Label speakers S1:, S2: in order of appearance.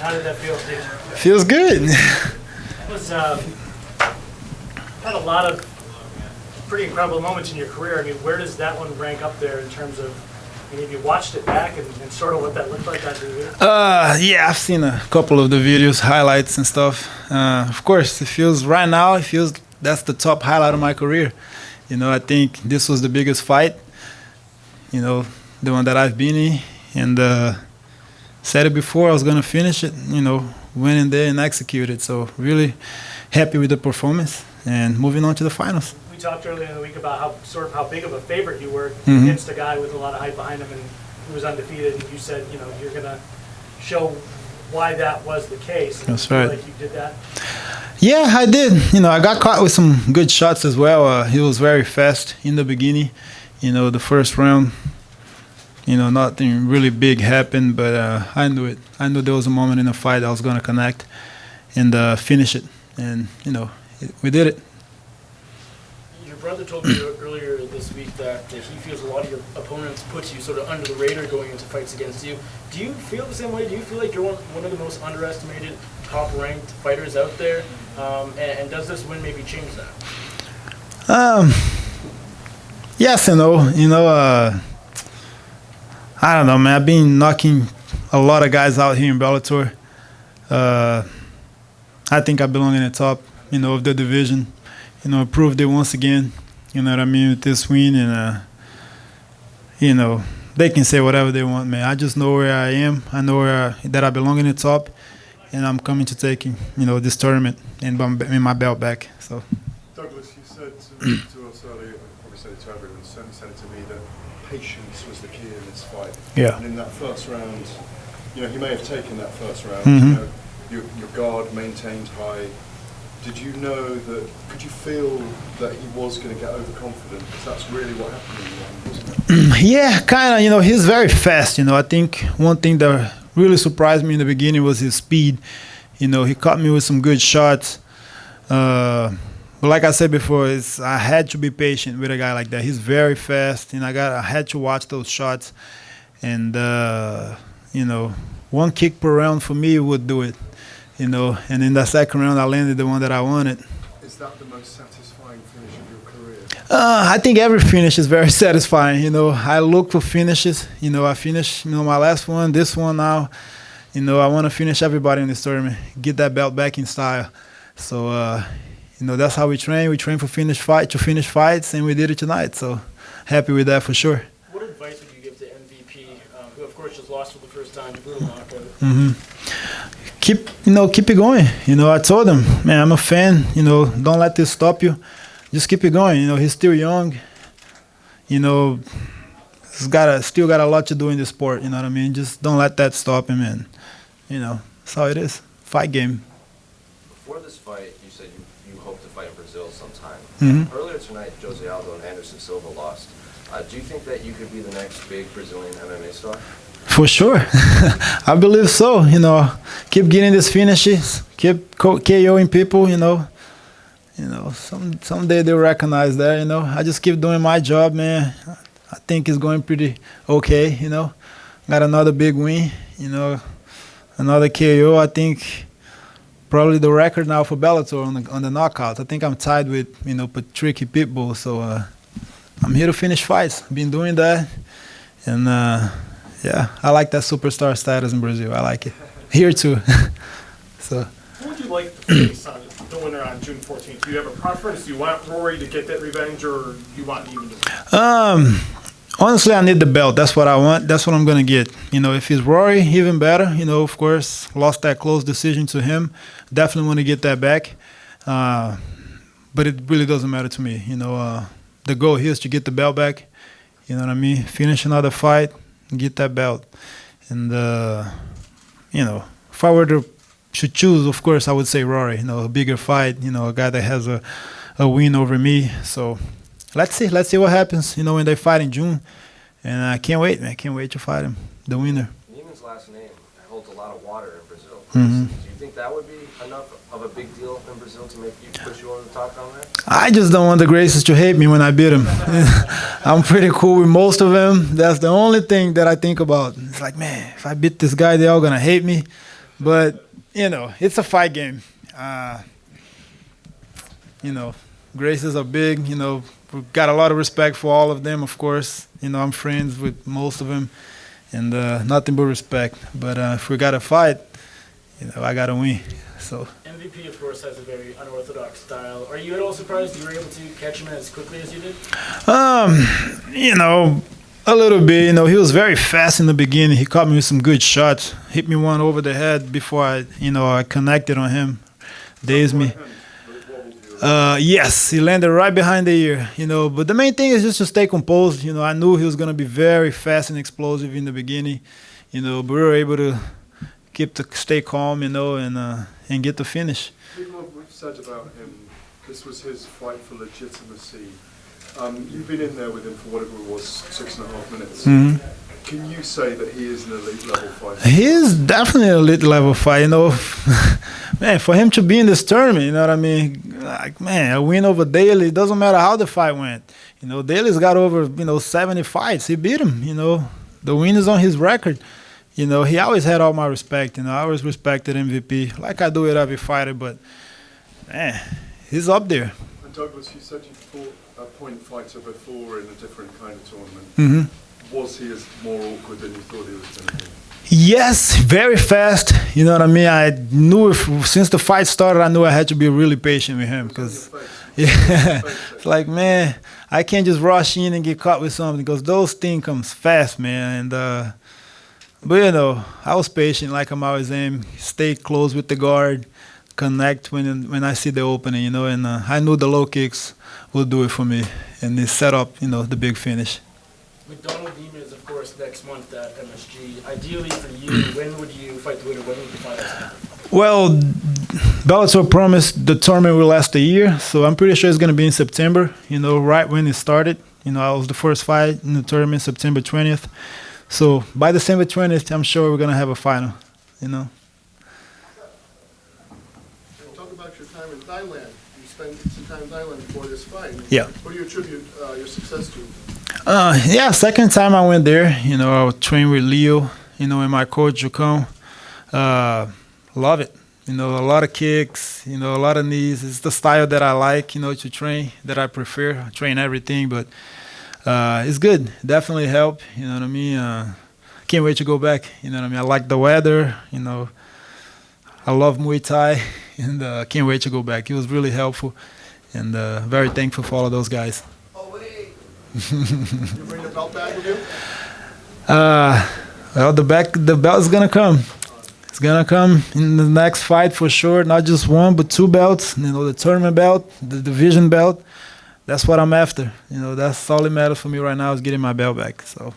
S1: How did that feel?
S2: Feels good.
S1: It was had a lot of pretty incredible moments in your career. I mean, where does that one rank up there in terms of? I mean, have you watched it back and sort of what that looked like after the year?
S2: Yeah, I've seen a couple of the videos, highlights and stuff. Of course, it feels right now. It feels that's the top highlight of my career. You know, I think this was the biggest fight. You know, the one that I've been in, and said it before. I was gonna finish it. You know, went in there and executed. So really happy with the performance and moving on to the finals.
S1: We talked earlier in the week about how big of a favorite you were against a guy with a lot of hype behind him and who was undefeated. And you said, you know, you're gonna show why that was the case. And
S2: That's right.
S1: Like you did that.
S2: Yeah, I did. You know, I got caught with some good shots as well. He was very fast in the beginning. You know, the first round, you know, nothing really big happened, but I knew it. I knew there was a moment in the fight I was going to connect and finish it. And, you know, we did it.
S3: Your brother told me earlier this week that he feels a lot of your opponents put you sort of under the radar going into fights against you. Do you feel the same way? Do you feel like you're one of the most underestimated, top-ranked fighters out there? And does this win maybe change that?
S2: Yes and no. You know, I don't know, man. I've been knocking a lot of guys out here in Bellator. I think I belong in the top, you know, of the division. You know, I proved it once again, you know what I mean, with this win. And, you know, they can say whatever they want, man. I just know where I am. I know that I belong in the top. And I'm coming to taking, you know, this tournament and my belt back. So.
S4: Douglas, you said to us earlier, you probably said it to everyone, certainly said it to me, that patience was the key in this fight.
S2: Yeah.
S4: And in that first round, you know, he may have taken that first round.
S2: Mm-hmm.
S4: You know, your guard maintained high. Did you know that? Could you feel that he was going to get overconfident? Because that's really what happened in the end, wasn't it?
S2: Yeah, kind of. You know, he's very fast. You know, I think one thing that really surprised me in the beginning was his speed. You know, he caught me with some good shots. But like I said before, I had to be patient with a guy like that. He's very fast, and I had to watch those shots. And you know, one kick per round for me would do it. You know, and in the second round, I landed the one that I wanted.
S4: Is that the most satisfying finish of your career?
S2: I think every finish is very satisfying. You know, I look for finishes. You know, I finished, you know, my last one, this one now. You know, I want to finish everybody in this tournament, get that belt back in style. So, you know, that's how we train. We train to finish fights, and we did it tonight. So, happy with that for sure.
S3: What advice would you give to MVP, who of course just lost for the first time, brutal knockout?
S2: Keep it going. You know, I told him, man, I'm a fan. You know, don't let this stop you. Just keep it going. You know, he's still young. You know, he's still got a lot to do in the sport. You know what I mean? Just don't let that stop him. And you know, that's how it is. Fight game.
S5: Before this fight, you said you hope to fight in Brazil sometime.
S2: Mm-hmm.
S5: Earlier tonight, Jose Aldo and Anderson Silva lost. Do you think that you could be the next big Brazilian MMA star?
S2: For sure. I believe so. You know, keep getting these finishes, keep KOing people, you know. You know, someday they'll recognize that, you know. I just keep doing my job, man. I think it's going pretty okay, you know. Got another big win, you know, another KO. I think probably the record now for Bellator on the knockouts. I think I'm tied with, you know, Patrick Pitbull. So I'm here to finish fights. Been doing that. And, yeah, I like that superstar status in Brazil. I like it. Here, too. So.
S1: Who would you like to face on the winner on June 14th? Do you have a preference? Do you want Rory to get that revenge, or do you want even to?
S2: Honestly, I need the belt. That's what I want. That's what I'm going to get. You know, if it's Rory, even better. You know, of course, lost that close decision to him. Definitely want to get that back. But it really doesn't matter to me. You know, the goal here is to get the belt back. You know what I mean? Finish another fight, get that belt. And, you know, if I were to choose, of course, I would say Rory. You know, a bigger fight, you know, a guy that has a win over me. So let's see what happens, you know, when they fight in June. And I can't wait, man. I can't wait to fight him, the winner.
S5: Neiman's last name holds a lot of water in Brazil.
S2: Mm-hmm.
S5: Do you think that would be enough of a big deal in Brazil to make you push you over the top down there?
S2: I just don't want the Gracies to hate me when I beat him. I'm pretty cool with most of them. That's the only thing that I think about. It's like, man, if I beat this guy, they're all going to hate me. But it's a fight game. Graces are big. We've got a lot of respect for all of them, of course. I'm friends with most of them, and nothing but respect. But if we got to fight, I got to win. So.
S3: MVP, of course, has a very unorthodox style. Are you at all surprised you were able to catch him as quickly as you did?
S2: A little bit. He was very fast in the beginning. He caught me with some good shots. Hit me one over the head before I connected on him. Dazed me. Yes, he landed right behind the ear. But the main thing is just to stay composed. I knew he was going to be very fast and explosive in the beginning. But we were able to stay calm, and get the finish.
S4: People have said about him, this was his fight for legitimacy. You've been in there with him for whatever it was, 6.5 minutes.
S2: Mm-hmm.
S4: Can you say that he is an elite level fighter?
S2: He is definitely an elite level fighter. Man, for him to be in this tournament, you know what I mean? Like, man, a win over Daly, it doesn't matter how the fight went. Daly's got over, 70 fights. He beat him, The win is on his record. He always had all my respect. I always respected MVP, like I do with every fighter. But, man, he's up there.
S4: And Douglas, you said you fought a point fighter before in a different kind of tournament.
S2: Mm-hmm.
S4: Was he as more awkward than you thought he was going to be?
S2: Yes, very fast. You know what I mean? I knew since the fight started, I knew I had to be really patient with him because, it's like, man, I can't just rush in and get caught with something because those things comes fast, man. And but I was patient, like I'm always aim, stay close with the guard, connect when I see the opening, and I knew the low kicks will do it for me, and they set up, the big finish.
S3: Lima is, of course, next month at MSG. Ideally for you, when would you fight the winner? When would the fight happen?
S2: Well, Bellator promised the tournament will last a year, so I'm pretty sure it's going to be in September, right when it started. I was the first fight in the tournament, September 20th. So by December 20th, I'm sure we're going to have a final,
S6: Talk about your time in Thailand. You spent some time in Thailand before this fight.
S2: Yeah.
S6: What do you attribute your success to?
S2: Second time I went there, I trained with Leo, and my coach, Junkie. Love it. A lot of kicks, a lot of knees. It's the style that I like, to train, that I prefer. I train everything, but it's good. Definitely help, you know what I mean? Can't wait to go back, you know what I mean? I like the weather, I love Muay Thai, and can't wait to go back. It was really helpful, and very thankful for all of those guys.
S6: You bring the belt back with you?
S2: Well, the belt is gonna come. It's gonna come in the next fight for sure. Not just one, but two belts. The tournament belt, the division belt. That's what I'm after. That's all that matters for me right now is getting my belt back. So.